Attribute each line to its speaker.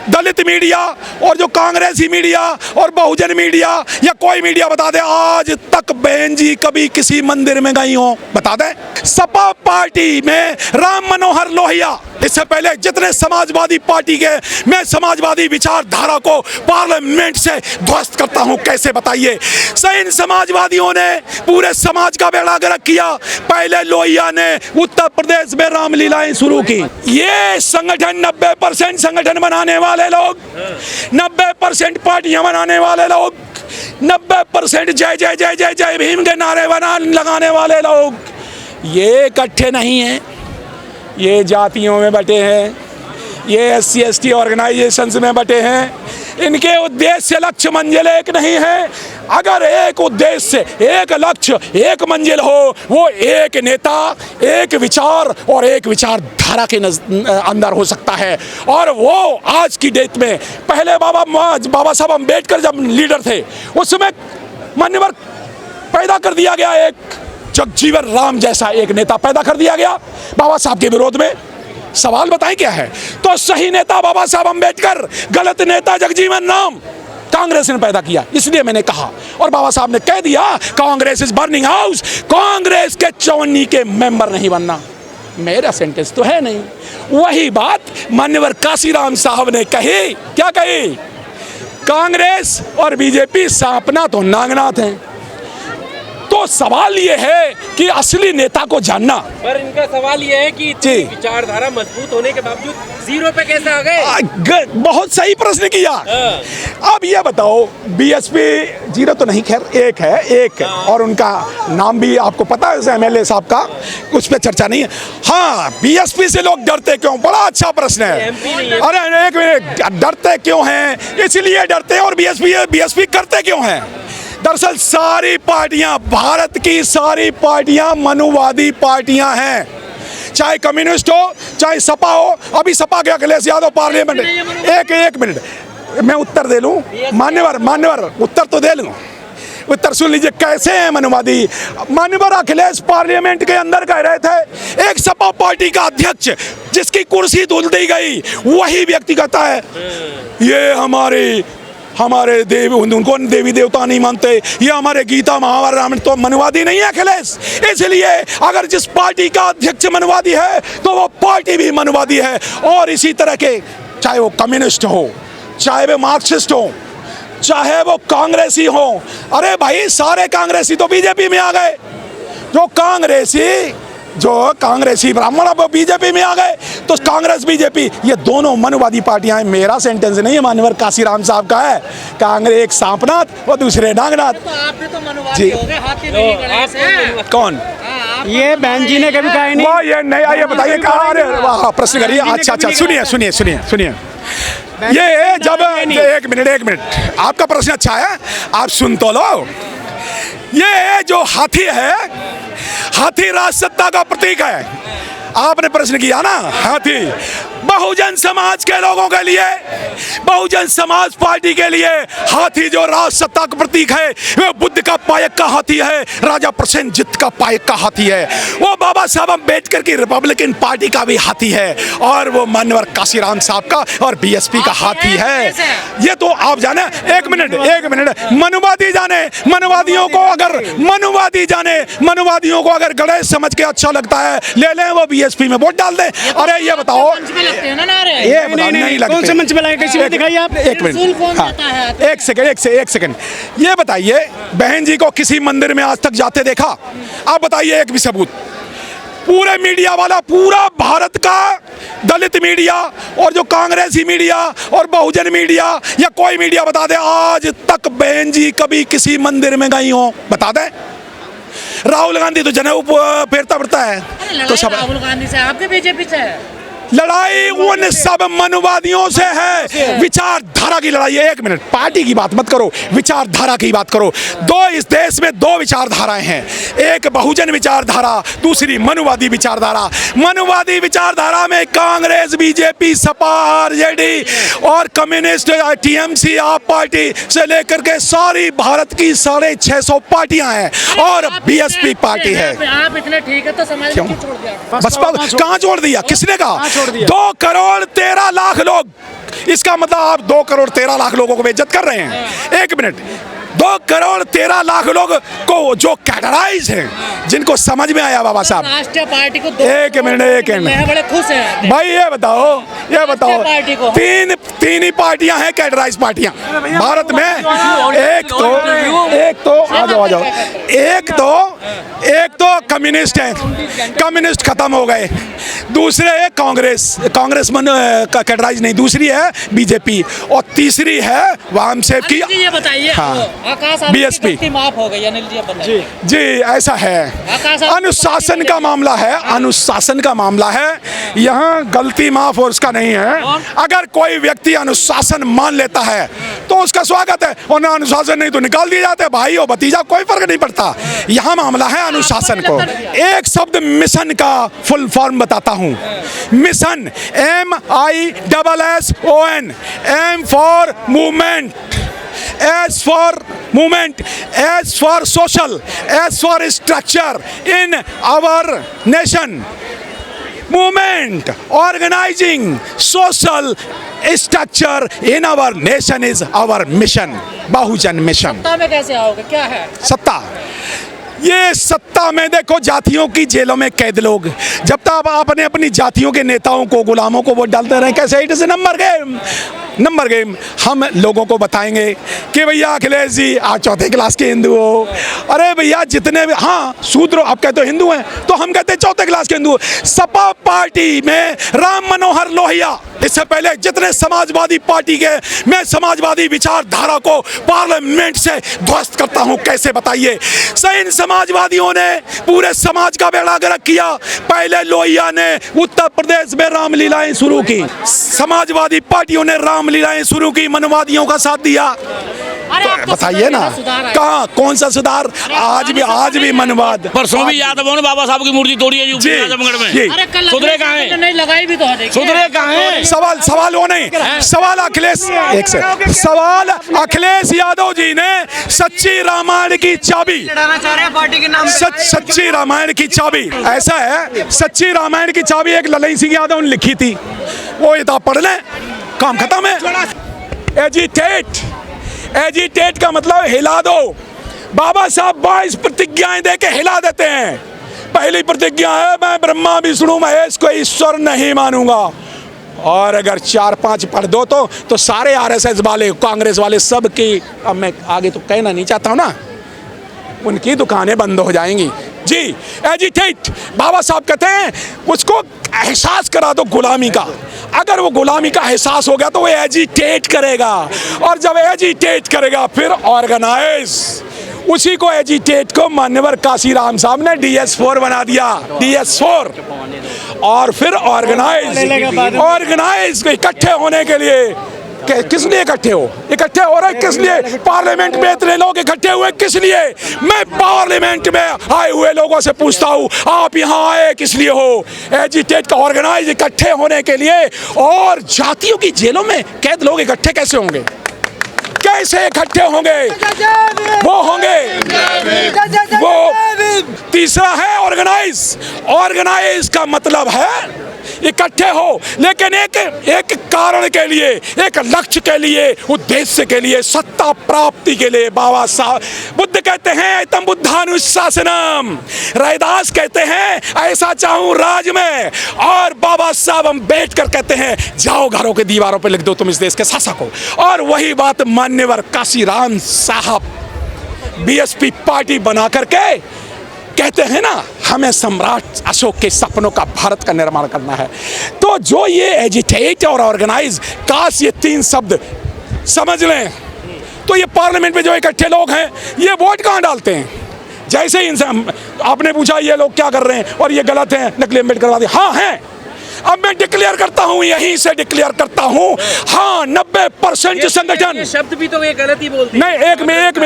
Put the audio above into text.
Speaker 1: दलित media और जो कांग्रेसी मीडिया और बहुजन मीडिया या कोई मीडिया बता दे आज तक बहन जी कभी किसी मंदिर में गई हो? बता दे। सपा पार्टी में राम मनोहर लोहिया, इससे पहले जितने समाजवादी पार्टी के, मैं समाजवादी विचारधारा को पार्लियामेंट से ध्वस्त करता हूं। कैसे बताइए? इन समाजवादियों ने पूरे समाज का बेड़ा गर्क किया। पहले लोहिया ने उत्तर प्रदेश में रामलीलाएं शुरू की। ये संगठन 90% संगठन बनाने वाले लोग, 90% पार्टियां बनाने वाले लोग, 90% जय जय जय जय जय भीम के नारे लगाने वाले लोग, ये इकट्ठे नहीं हैं। ये जातियों में बटे हैं, ये SC/ST ऑर्गेनाइजेशंस में बटे हैं। इनके उद्देश्य लक्ष्य मंजिल एक नहीं है। अगर एक उद्देश्य, एक लक्ष्य, एक मंजिल हो, वो एक नेता, एक विचार और एक विचारधारा के अंदर हो सकता है। और वो आज की डेट में, पहले बाबा साहब अम्बेडकर जब लीडर थे उसमें मान्यवर पैदा कर दिया गया, एक जगजीवन राम जैसा एक नेता पैदा कर दिया गया बाबा साहब के विरोध में। सवाल बताएं क्या है? तो सही नेता बाबा साहब अम्बेडकर, गलत नेता जगजीवन राम कांग्रेस ने पैदा किया। इसलिए मैंने कहा, और बाबा साहब ने कह दिया Congress is burning house, Congress के चौनी के मेंबर नहीं बनना। मेरा सेंटेंस तो है नहीं। वही बात मान्यवर काशीराम साहब ने कही। क्या कही? कांग्रेस और बीजेपी सांपनाथ तो नागनाथ हैं। तो सवाल ये है कि असली नेता को जानना।
Speaker 2: पर इनका सवाल ये है कि विचारधारा मजबूत होने के बावजूद जीरो पे कैसे आ गए?
Speaker 1: बहुत सही प्रश्न किया। अब ये बताओ, बीएसपी जीरो तो नहीं, खैर एक है, और उनका नाम भी आपको पता है MLA साहब का, उस पर चर्चा नहीं है। हाँ, बीएसपी से लोग डरते क्यों? बड़ा अच्छा प्रश्न है। अरे एक मिनट, डरते क्यों हैं? इसलिए डरते हैं। और बीएसपी करते क्यों हैं? दरअसल सारी पार्टियां, भारत की सारी पार्टियां मनुवादी पार्टियां हैं। चाहे कम्युनिस्ट हो, चाहे सपा हो। अभी सपा के अखिलेश यादव पार्लियामेंट, एक मिनट मैं उत्तर दे लूं। मान्यवर उत्तर तो दे लूं। उत्तर सुन लीजिए कैसे हैं मनुवादी। मान्यवर अखिलेश पार्लियामेंट के अंदर कह रहे थे, एक सपा पार्टी का अध्यक्ष जिसकी कुर्सी धुल दी गई, वही व्यक्ति कहता है ये हमारे देव, उनको देवी देवता नहीं मानते, ये हमारे गीता महाभारत रामायण। तो मनुवादी नहीं है अखिलेश। इसलिए अगर जिस पार्टी का अध्यक्ष मनुवादी है तो वो पार्टी भी मनुवादी है। और इसी तरह के, चाहे वो कम्युनिस्ट हो, चाहे वो मार्क्सिस्ट हो, चाहे वो कांग्रेसी हो। अरे भाई, सारे कांग्रेसी तो बीजेपी में आ गए। जो कांग्रेसी ब्राह्मण अब बीजेपी में आ गए। तो कांग्रेस बीजेपी ये दोनों मनुवादी पार्टियां हैं। मेरा सेंटेंस नहीं है, मान्यवर काशीराम साहब का है। कांग्रेस एक सांपनाथ और दूसरे नागनाथ।
Speaker 2: तो आप भी तो मनुवादी हो गए, हाथी नहीं गणेश हैं।
Speaker 1: कौन?
Speaker 3: ये बहन जी ने कभी कहा नहीं।
Speaker 1: वो ये नहीं आइए, बताइए कहा। अरे वाह, प्रश्न करिए। अच्छा, सुनिए। ये जब एक मिनट, आपका प्रश्न अच्छा है, आप सुन तो लो। ये जो हाथी है, हाथी राजसत्ता का प्रतीक है। आपने प्रश्न किया ना, हाथी बहुजन समाज के लोगों के लिए, बहुजन समाज पार्टी के लिए हाथी जो राजसत्ता का प्रतीक है, वो बुद्ध का पायक का हाथी है, राजा प्रसेनजीत का पायक का हाथी है। वो बाबा साहब अम्बेडकर की रिपब्लिकन पार्टी का भी हाथी है, और वो मान्यवर काशीराम साहब का और बीएसपी का हाथी है। ये तो आप जाने। एक मिनट, मनुवादी जाने। मनुवादियों को अगर गणेश समझ के अच्छा लगता है, ले लें, वो बीएसपी में वोट डाल दें। अरे ये बताओ, ये नहीं लगते।
Speaker 3: कौन से मंच पे लाए? कैसे में दिखाइए आप?
Speaker 1: एक मिनट, हाँ, एक सेकंड। ये बताइए, बहन जी को किसी मंदिर में आज तक जाते देखा? आप बताइए एक भी सबूत। पूरे मीडिया वाला, पूरा भारत का दलित मीडिया और जो कांग्रेसी मीडिया और बहुजन मीडिया या कोई मीडिया बता दे आज तक बहन जी कभी किसी मंदिर में गई हो? बता दे। राहुल गांधी तो जनेऊ फेरता पड़ता है। तो सब
Speaker 2: राहुल गांधी से, आपके बीजेपी से है
Speaker 1: लड़ाई, उन सब मनुवादियों से है। विचारधारा की लड़ाई है। एक मिनट, पार्टी की बात मत करो, विचारधारा की बात करो। इस देश में दो विचारधाराएं हैं, एक बहुजन विचारधारा, दूसरी मनुवादी विचारधारा। मनुवादी विचारधारा में कांग्रेस, बीजेपी, सपा, आरजेडी और कम्युनिस्ट, टीएमसी, आप पार्टी से लेकर के सारी भारत की 650 पार्टियां हैं, और बीएसपी पार्टी है।
Speaker 2: आप इतने ठीक है तो समाज क्यों छोड़ दिया?
Speaker 1: बसपा कहाँ छोड़ दिया? किसने कहा?
Speaker 3: छोड़ दिया।
Speaker 1: 2 करोड़ 13 लाख लोग, इसका मतलब आप 2 करोड़ 13 लाख लोगों को बेइज्जत कर रहे हैं। एक मिनट, 2 करोड़ 13 लाख लोग को जो कैटेगराइज हैं, जिनको समझ में आया बाबा साहब।
Speaker 2: राष्ट्रीय पार्टी को
Speaker 1: एक मिनट
Speaker 2: बड़े खुश हैं
Speaker 1: भाई, ये बताओ
Speaker 2: पार्टी को।
Speaker 1: तीन ही पार्टियां हैं कैटेगराइज पार्टियां भारत में। एक तो आ जाओ, एक तो कम्युनिस्ट हैं, कम्युनिस्ट खत्म हो गए। दूसरे है कांग्रेस मन कैटेगराइज नहीं, दूसरी है बीजेपी, और तीसरी है वामसेप की।
Speaker 2: ये बताइए,
Speaker 1: हाँ,
Speaker 2: आकाश
Speaker 1: BSP।
Speaker 2: माफ हो गई अनिल जी, अब बताइए।
Speaker 1: जी ऐसा है, अनुशासन का मामला है, अनुशासन का मामला है। यहाँ गलती माफ और उसका नहीं है। अगर कोई व्यक्ति अनुशासन मान लेता है तो उसका स्वागत है, और ना अनुशासन नहीं तो निकाल दिए जाते हैं। भाई और भतीजा कोई फर्क नहीं पड़ता। यहाँ मामला है अनुशासन को। एक शब्द मिशन का फुल फॉर्म बताता हूँ। Mission MISSON, M for movement, S for movement, S for social, S for structure in our nation. Movement, organizing, social structure in our nation is our mission. Bahujan mission.
Speaker 2: सत्ता में कैसे आओगे, क्या है
Speaker 1: सत्ता? ये सत्ता में देखो, जातियों की जेलों में कैद लोग, जब तक आपने अपनी जातियों के नेताओं को, गुलामों को वोट डालते रहे, कैसे इट इज नंबर गेम। हम लोगों को बताएंगे कि भैया अखिलेश जी आप 4थे क्लास के हिंदू हो। अरे भैया जितने भी, हाँ शूद्र आप कहते हो हिंदू हैं, तो हम कहते हैं 4थे क्लास के हिंदू। सपा पार्टी में राम मनोहर लोहिया, इससे पहले जितने समाजवादी पार्टी के, मैं समाजवादी विचारधारा को पार्लियामेंट से ध्वस्त करता हूं, कैसे बताइए। इन समाजवादियों ने पूरे समाज का बेड़ा गर्क किया। पहले लोहिया ने उत्तर प्रदेश में रामलीलाएं शुरू की, समाजवादी पार्टियों ने रामलीलाएं शुरू की, मनवादियों का साथ दिया। तो बताइए ना, कहाँ कौन सा सुधार? आज भी मनवाद।
Speaker 4: परसों भी यादवों ने बाबा साहब की मूर्ति तोड़ी है यूपी आजमगढ़ में। सुधरे कहाँ हैं?
Speaker 2: नहीं लगाई भी तो है, देखिए।
Speaker 4: सुधरे कहाँ हैं?
Speaker 1: सवाल वो नहीं, सवाल अखिलेश, एक से सवाल अखिलेश यादव जी ने सच्ची रामायण की चाबी, सच्ची रामायण की चाबी, ऐसा है, सच्ची रामायण की चाबी एक ललन सिंह यादव ने लिखी थी, वो ये पढ़ लें, काम खत्म है। एजिटेट का मतलब हिला दो। बाबा साहब 22 प्रतिज्ञाएं देके हिला देते हैं। पहली प्रतिज्ञा है, मैं ब्रह्मा विष्णु महेश को ईश्वर नहीं मानूंगा। और अगर 4-5 पढ़ दो तो सारे RSS वाले, कांग्रेस वाले, सब की, अब मैं आगे तो कहना नहीं चाहता हूं ना, उनकी दुकानें बंद हो जाएंगी। जी एजिटेट, बाबा साहब कहते हैं उसको एहसास करा दो गुलामी का। अगर वो गुलामी का एहसास हो गया तो वो एजिटेट करेगा, और जब एजिटेट करेगा फिर ऑर्गेनाइज। उसी को एजिटेट को मान्यवर काशीराम साहब ने DS4 बना दिया, DS4। और फिर ऑर्गेनाइज इकट्ठे होने के लिए, किस लिए इकट्ठे हो रहे, किस लिए? पार्लियामेंट में इतने लोग इकट्ठे हुए किस लिए? मैं पार्लियामेंट में आए हुए लोगों से पूछता हूँ, आप यहाँ आए किस लिए हो? एजिटेट का ऑर्गेनाइज इकट्ठे होने के लिए। और जातियों की जेलों में कैद लोग इकट्ठे कैसे होंगे? कैसे इकट्ठे होंगे? वो होंगे, वो तीसरा है ऑर्गेनाइज का मतलब है इकट्ठे हो, लेकिन एक कारण के लिए, एक लक्ष्य के लिए, उद्देश्य के लिए, सत्ता प्राप्ति के लिए। बाबा साहब बुद्ध कहते हैं तम बुद्धानुशासनम, रैदास कहते हैं ऐसा चाहूं राज में, और बाबा साहब हम बैठ कर कहते हैं जाओ घरों के दीवारों पर लिख दो तुम इस देश के शासक हो। और वही बात मान्यवर काशीराम साहब BSP पार्टी बना करके कहते हैं ना, हमें सम्राट अशोक के सपनों का भारत का निर्माण करना है। तो जो ये एजिटेट और ऑर्गेनाइज, काश ये 3 शब्द समझ लें, तो ये पार्लियामेंट में जो इकट्ठे लोग हैं ये वोट कहाँ डालते हैं? जैसे ही इंसान, आपने पूछा ये लोग क्या कर रहे हैं और ये गलत है, नकली अम्बेडकर वादी, हाँ हैं। अब मैं डिक्लेयर करता हूँ, यहीं से डिक्लेयर करता हूँ, हाँ 90% संगठन।
Speaker 2: शब्द भी तो ये गलत ही बोलते हैं।
Speaker 1: नहीं, एक मिनट